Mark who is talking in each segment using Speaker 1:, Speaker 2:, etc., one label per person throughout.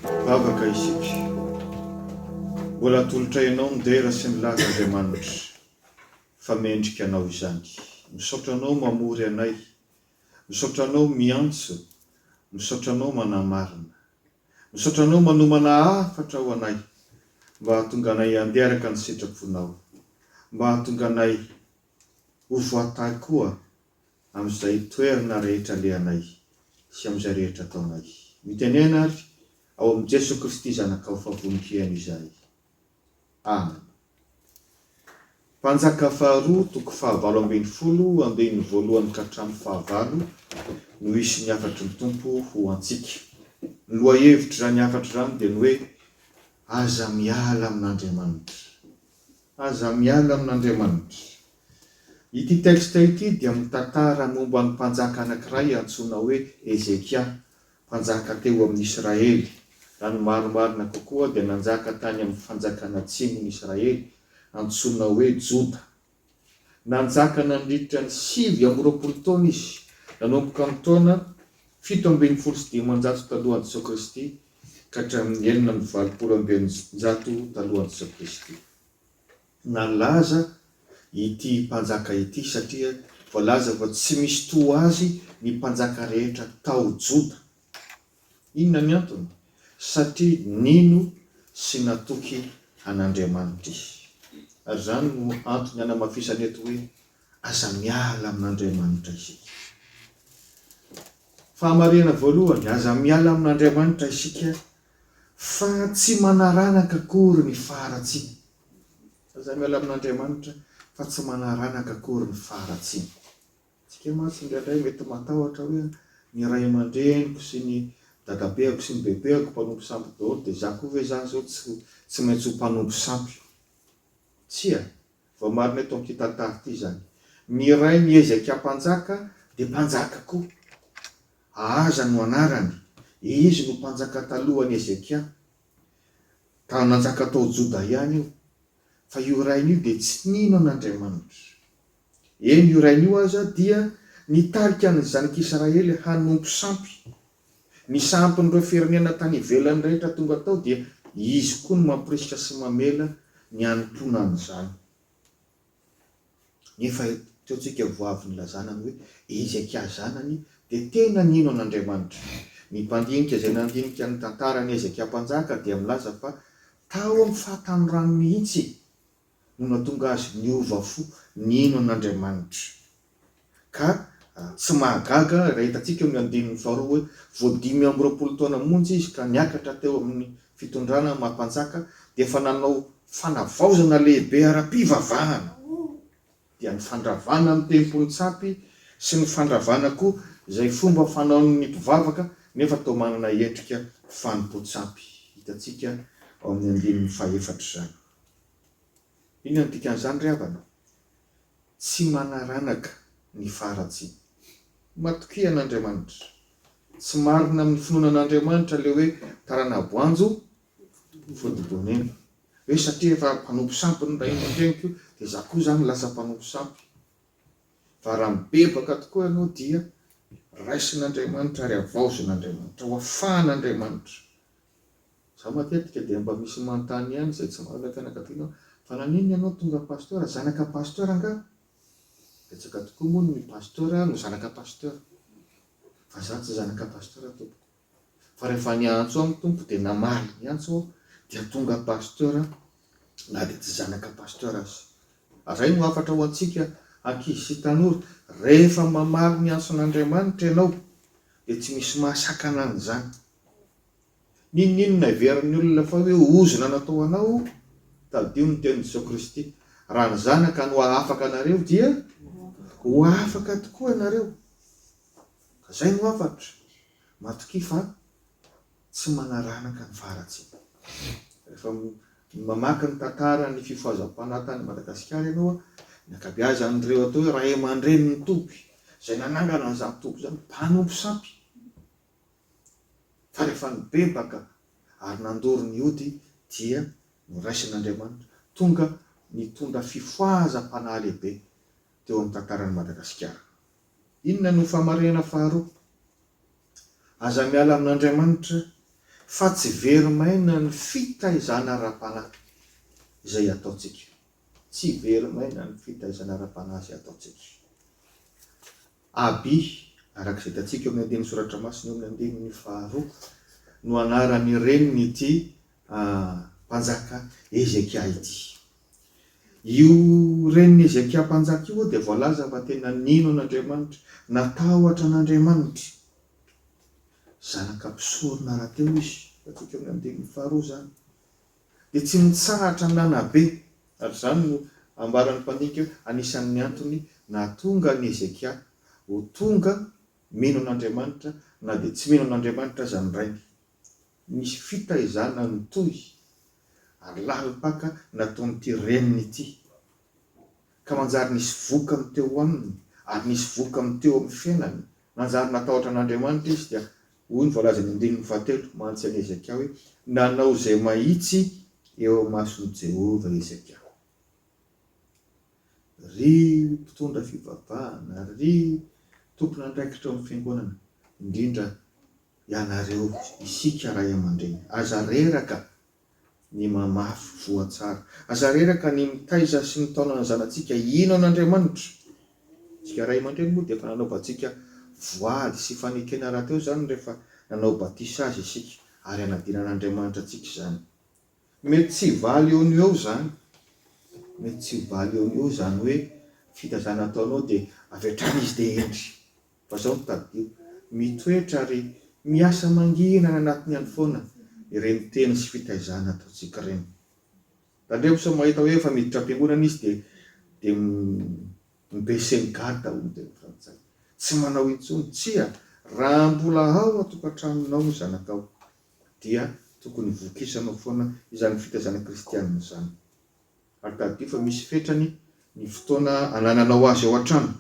Speaker 1: vavaka isika mbola tolotra ianao midera sy ny laza Andriamanitra fa mendrika anao izany. Misaotra anao mamory anay, misaotra anao miantso, misaotra anao manamarina, misaotra anao manomana hafatra ho anay mba hahatonga anay handeharaka ny sitraponao, mba hahatonga anay ho voatay koa amin'izay toerana rehetra lehanay sy amin'izay rehetra ataonay. Mitenena ary ao amin'ny Jesosy Kristy zanakao favonikiana izay. Amen. Mpanjaka faharoa toko 7:10 andiny voalohany ka hatramin'ny 9 no isy ny afatry ny tompo ho antsika. Ny lohahevitra zany afatra zany dia ny hoe aza miala amin'Andriamanitra. Aza miala amin'Andriamanitra. Ity texte ity dia mitantara momba ny mpanjaka anankiray antsoina hoe Ezekia, mpanjaka teo amin'ny Israely. Raha ny marimarina kokoa dia nanjaka tany amin'ny fanjakana atsimon'ny Israely antsoina hoe Joda. Nanjaka nandritra ny 720 taona izy, nanomboka amin'ny taona 725 talohan'i Jesosy Kristy ka hatramin'ny 420 talohan'i Jesosy Kristy. Nalaza ity mpanjaka ity satria voalaza fa tsy misy to azy ny mpanjaka rehetra tao Joda. Inona ny antony? Satria nino sy natoky an'Andriamanitra izy. Ary zany no antony anamafisany eto hoe aza miala amin'Andriamanitra isika. Fahamarina voalohany, aza miala amin'Andriamanitra isika fa tsy manaranaka akory ny faharatsiana. Aza miala amin'Andriamanitra fa tsy manaranaka akory ny faharatsiana. Tsika mantsy indraindray mety matahotra hoe ny ray aman-dreniko sy ny dadabeako sy ny bebeako mpanompo sampy daholo dia za koa ve za zao tsy maintsy ho mpanompo sampy. Tsia, vao marina eto amin'ity tantara ity zany. Ny ray ny Ezekia mpanjaka dia mpanjaka koa. Aza no anarany. Izy no mpanjaka talohan'i Ezekia. Ka nanjaka tao Joda ihany io. Fa io rainy io dia tsy nino an'Andriamanitra. Eny io rainy io aza dia nitarika ny zanak'Israely hanompo sampy. Ny sampin'ireo firenena tany ivelany rehetra tonga tao dia izy koa no mampirisika sy mamela ny anompona an'izany. Nefa teotsika voavy nilazana hoe Ezekia zanany dia tena nino an'Andriamanitra. Ny mpandinika izay nandinika ny tantaran'ny Ezekia mpanjaka dia milaza fa tao amin'ny fahatanorano mihitsy no nahatonga azy niova fo nino an'Andriamanitra. Ka tsy mahagaga raha hitantsika amin'ny andinin'ny faharoa hoe vao 520 taona monja izy ka niakatra teo amin'ny fitondrana maha-mpanjaka dia efa nanao fanavaozana lehibe ara-pivavahana. Dia ny fandravana amin'ny tempon-tsampy sy ny fandravana koa izay fomba fanaon'ny mpivavaka nefa tao manana endrika fanompo-tsampy. Hitantsika ao amin'ny andinin'ny 4 zany. Inona ny dikan'izany ry havana? Tsy manaranaka ny faharatsiana. Matokia an'Andriamanitra. Tsy marina amin'ny finoanan'Andriamanitra le hoe taranaboanjo fodibonena. Hoe satria efa mpanompo sampy ny ray aman-dreniko dia za koa zany lasa mpanompo sampy. Fa raha mibebaka tokoa ianao dia raisin'Andriamanitra ary avaozin'Andriamanitra, ho afahan'Andriamanitra. Za matetika dia mba misy manontany ihany izay tsy mahalala fianakaviana fa nanino ianao tonga pastora? Zanaka pastora nga? Betsaka tokoa moa ny pastora no zanaka pastora. Fa za tsy zanaka pastora tompoko. Fa rehefa niantso amin'ny tompo dia namaly niantso aho dia tonga pastora na dia tsy zanaka pastora azy. Azay no afatra ho antsika ankizy sy tanora. Rehefa mamaly ny antson'Andriamanitra ianao dia tsy misy mahasakana an'izany. Ninona iverin'ny olona fa hoe ozona natao anao? Tadio ny tenin'i Jesosy Kristy. Raha ny zanaka no afaka anareo dia ho afaka tokoa ianareo. Ka zay no afatra. Matokia fa tsy manaranaka ny faharatsiana. Rehefa mamaky ny tantara ny fifohazam-panatany Madagasikara ianao, ny ankabeazan'ireo atao hoe ray aman-dreny ny tompy izay nanangana an'izany tompy izany mpanompo sampy. Fa rehefa nibebaka ary nandoro ny ody dia niraisin'Andriamanitra. Tonga nitondra fifohazam-panahy lehibe teo amin'ny tantaran'i Madagasikara. Inona no fahamarinana faharoa? Aza miala amin'Andriamanitra fa tsy verimaina ny fitaizana ara-panahy izay ataontsika. Tsy verimaina ny fitaizana ara-panahy izay ataontsika. Aby arak'izay hitantsika eo amin'ny andininy soratra masina eo amin'ny andininy 2 no anarany reniny ity mpanjaka Ezekia ity. Io reniny Ezekia mpanjaka io dia voalaza fa tena nino an'Andriamanitra, natahotra an'Andriamanitra. Zanaka mpisorona rahateo izy, hitantsika eo amin'ny andininy 2 zany. Dia tsy nitsahatra nanabe, ary zany no ambaran'ny mpandinika hoe anisan'ny antony nahatonga ny Ezekia ho tonga mino an'Andriamanitra na dia tsy mino an'Andriamanitra aza ny rainy. Nisy fitaizana nitohy ary lalipaka nataon'ity reniny ity, ka manjary nisy vokany teo aminy ary nisy vokany teo amin'ny fiainany. Manjary natahotra an'Andriamanitra izy dia hoy ny voalaza ny andininy 3 mantsy an'i Ezekia hoe nanao izay mahitsy eo mason'i Jehova Ezekia. Ry mpitondra fivavahana, ry tompona andraikitra amin'ny fiangonana, indrindra ianareo isika ray aman-dreny, aza reraka ny mamafy voatsara, aza reraka ny mitaiza sy mitaona ny zanantsika ino an'Andriamanitra. Tsika ray aman-dreny moa dia efa nanaovantsika voady sy fanekena rahateo zany rehefa nanao batisa azy isika, ary anadina an'Andriamanitra antsika izany. Mety tsy valy eo ny eo zany, mety tsy valy eo ny eo zany hoe fitazana ataonao dia avetrany izy dia endry. Fa zao mitadio, mitoetra ary miasa mangina ny anatiny any foana ireny teny sy fitaizana ataontsika ireny. Tandremo sa mahita hoe efa miditra am-piangonana izy dia mibesen gata hoy ny teny frantsay. Tsy manao intsony, tsia raha mbola ao atokatranoao zanakao dia tokony vokisanao foana izany fitaizana kristianina izany. Ary tadio fa misy fetrany ny fotoana anananao azy ao an-trano.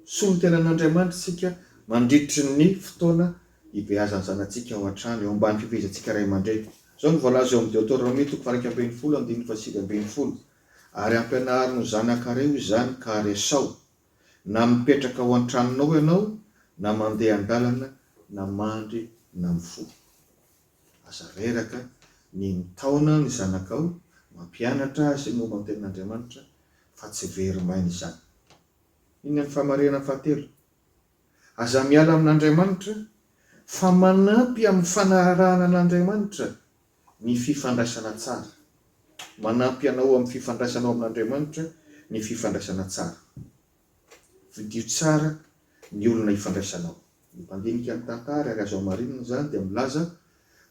Speaker 1: Solon-tenan'Andriamanitra isika mandritry ny fotoana hibeazany zanantsika ao an-trano eo ambany fifehezantsika ray aman-dreny. Zao ny voalaza eo amin'ny Deutéronome 2:7-10, ary ampianarino zanakareo izany ka resao, na mipetraka ao an-tranonao ianao, na mandeha an-dalana, na mandry na mifoha. Aza reraka ny mitaona ny zanakao, mampianatra azy momba ny tenin'Andriamanitra, fa tsy verimaina izany. Inona ny fahamarihana fahatelo? Aza miala amin'Andriamanitra fa manampy amin'ny fanarahana an'Andriamanitra ny fifandraisana tsara. Manampy anao amin'ny fifandraisanao amin'Andriamanitra ny fifandraisana tsara. Vidio tsara ny olona hifandraisanao. Ny mpandinika ny tantara ary azo amarinina zany dia milaza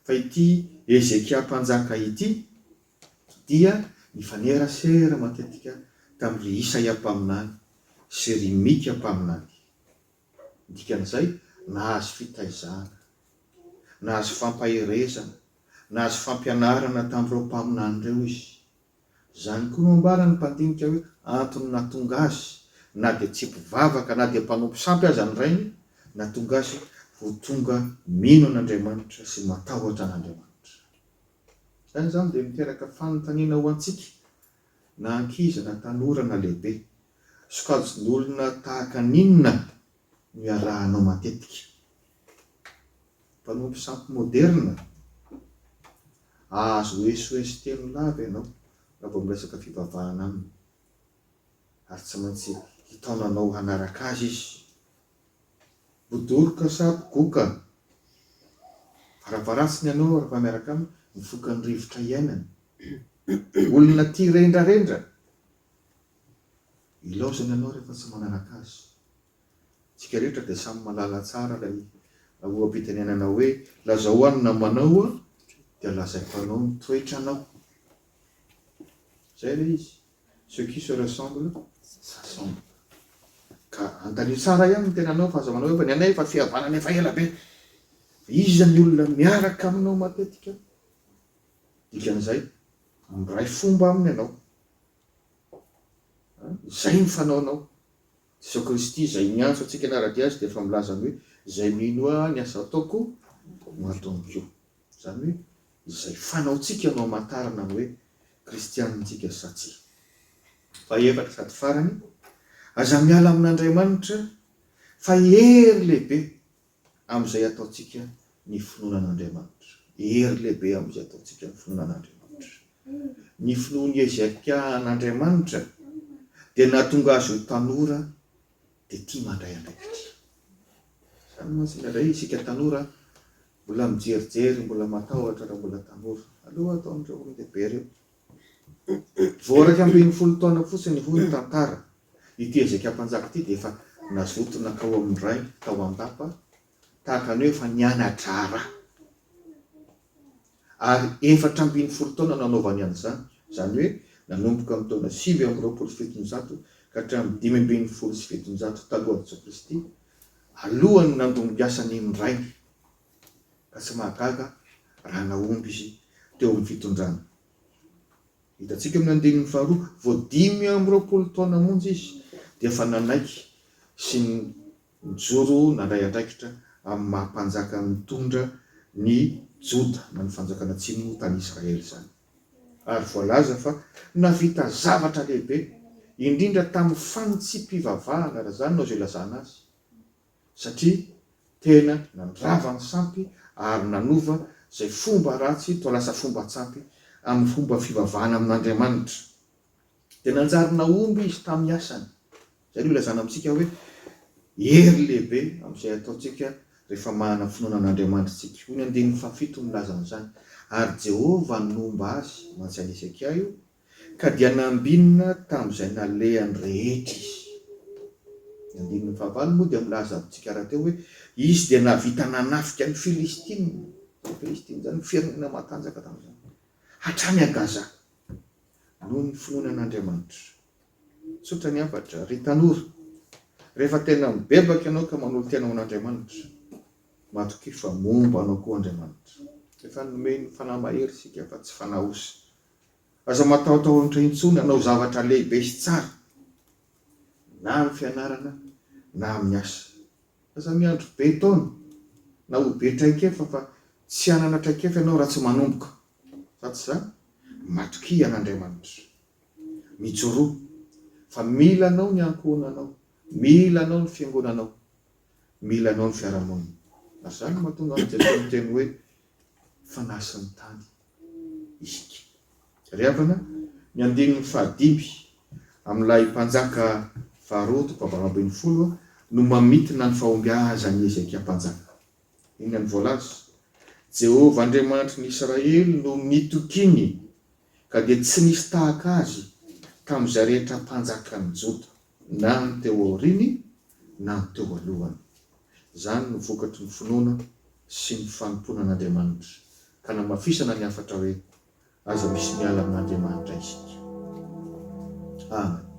Speaker 1: fa ity Ezekia mpanjaka ity dia nifanerasera matetika tamin'ry Isaia mpaminany sy ry Mika mpaminany. Dikan'izay nahazo fitaizana, nahazo fampaherezana, nahazo fampianarana tamin'ireo mpaminany ireo izy. Zany koa no ambarany mpandinika hoe antony nahatonga azy, na dia tsy mpivavaka na dia mpanompo sampy aza ny rainy, nahatonga azy ho tonga mino an'Andriamanitra sy matahotra an'Andriamanitra. Zany zany dia miteraka fanontaniana ho antsika, na ankizy na tanora na lehibe. Sokajin'olona tahaka ninona no iarahanao matetika? Mpanompo sampy moderna? Azo hoesoesy teno lava ianao raha vao miresaka fivavahana aminy, ary tsy maintsy hitaonanao hanaraka azy izy. Bodoroka sa bokoka? Varavaratsiny ianao raha miaraka aminy, mifoka ny rivotra iainana. Olona tia rendrarendra, ilaozany ianao rehefa tsy manaraka azy. Tsika rehetra dia samy malala tsara ilay oam-pitenenana hoe lazao anina manao dia lazaiko anao ny toetranao. Zay ilay izy. Ceux qui se ressemblent s'assemblent. Ka antanio tsara ihany ny tenanao fa aza manao hoe ny anay efa fihavanana efa ela be. Iza ny olona miaraka aminao matetika? Dikan'izay miray fomba aminy ianao. Zay ny fanaonao. Jesosy Kristy izay niantso antsika hianaradia azy dia efa milaza hoe izay mino ahy ny asa ataoko no ataony koa. Izany hoe izay fanaontsika no hamantarana hoe kristianintsika sa tsia. Fahaefatra sady farany, aza miala amin'Andriamanitra fa hery lehibe amin'izay ataontsika ny finoanan'Andriamanitra. Hery lehibe amin'izay ataontsika ny finoanan'Andriamanitra. Ny finoany Ezeka an'Andriamanitra dia nahatonga azy ho tanora dia tia mandray andraikitra. Izany masina indray isika tanora mbola mijerijery, mbola matahotra raha mbola tanora. Aloha ataon'ireo olon-dehibe ireo. Vao raika amby 20 taona fotsiny hoy ny tantara. Ity Ezeka mpanjaka ity dia efa nazotona tao amin'ny ray, tao an-dapa, tahaka ny hoe efa nianadrara. Ary 420 taona nanaovany an'izany. Izany hoe nanomboka amin'ny taona 720 ka hatramin'ny 520 talohan'i Jesoa Kristy, alohany nandomby asany mindray ka tsy mahagaga raha naomby izy teo amin'ny fitondrana. Hitantsika amin'ny andinin'ny faharoa, vao 520 taona monja izy dia efa nanaiky sy nijoro nandray andraikitra amin'ny mahampanjaka mitondra ny Joda na ny fanjakana atsimo tany Israely izany. Ary voalaza fa navita zavatra lehibe indrindra tamin'ny fanitsim-pivavahana raha izany no azo ilazana azy, satria tena nandrava ny sampy ary nanova izay fomba ratsy toa lasa fomba tsampy amin'ny fomba fivavahana amin'Andriamanitra. Dia nanjary naomby izy tamin'ny asany. Izay no ilazana amintsika hoe hery lehibe amin'izay ataontsika rehefa mahana finoanan'Andriamanitra tsika. Hoy ny andinin'ny fahafito milaza an'izany. Ary Jehova nomba azy, mantsy Ezeka io, ka dia nambinina tamin'izay nalehany rehetra izy. Ny andinin'ny fahavalo moa dia milaza amintsika raha teo hoe izy dia navita nanafika ny Filistina. Ny Filistina izany ny firenena matanjaka tamin'izany. Hatrany a Gaza noho ny finoanan'Andriamanitra. Tsotra ny hafatra, ry tanora, rehefa tena mibebaka ianao ka manolo tena an'Andriamanitra, matoky fa momba anao koa Andriamanitra. Efa nomeny fanahy mahery isika fa tsy fanahosa. Aza matahotahotra intsony hanao zavatra lehibe sy tsara, na amin'ny fianarana na amin'ny asa. Aza miandro be taona na ho be traikefa fa tsy hanana traikefa ianao raha tsy manomboka. Sady izany matoky an'Andriamanitra. Mijoroa fa mila anao ny ankohonanao, mila anao ny fiangonanao, mila anao ny fiarahamonina. Ary izany mahatonga amin'izay miteny hoe fanasiny tany isika. Ry havana, ny andinin'ny fahadimy amin'ilay mpanjaka faharoa fahavalo amby 20 no mamitina ny fahombiazan'ny Ezeka mpanjaka. Iny ny voalaza. Jehova Andriamanitry ny Israely no nitokiny ka dia tsy nisy tahaka azy tamin'izay rehetra mpanjakan'ny Joda, na ny teo aoriny na ny teo alohany. Izany no vokatry ny finoana sy ny fanompoana an'Andriamanitra. Ka namafisana ny hafatra hoe aza misy miala amin'Andriamanitra isika. Amen.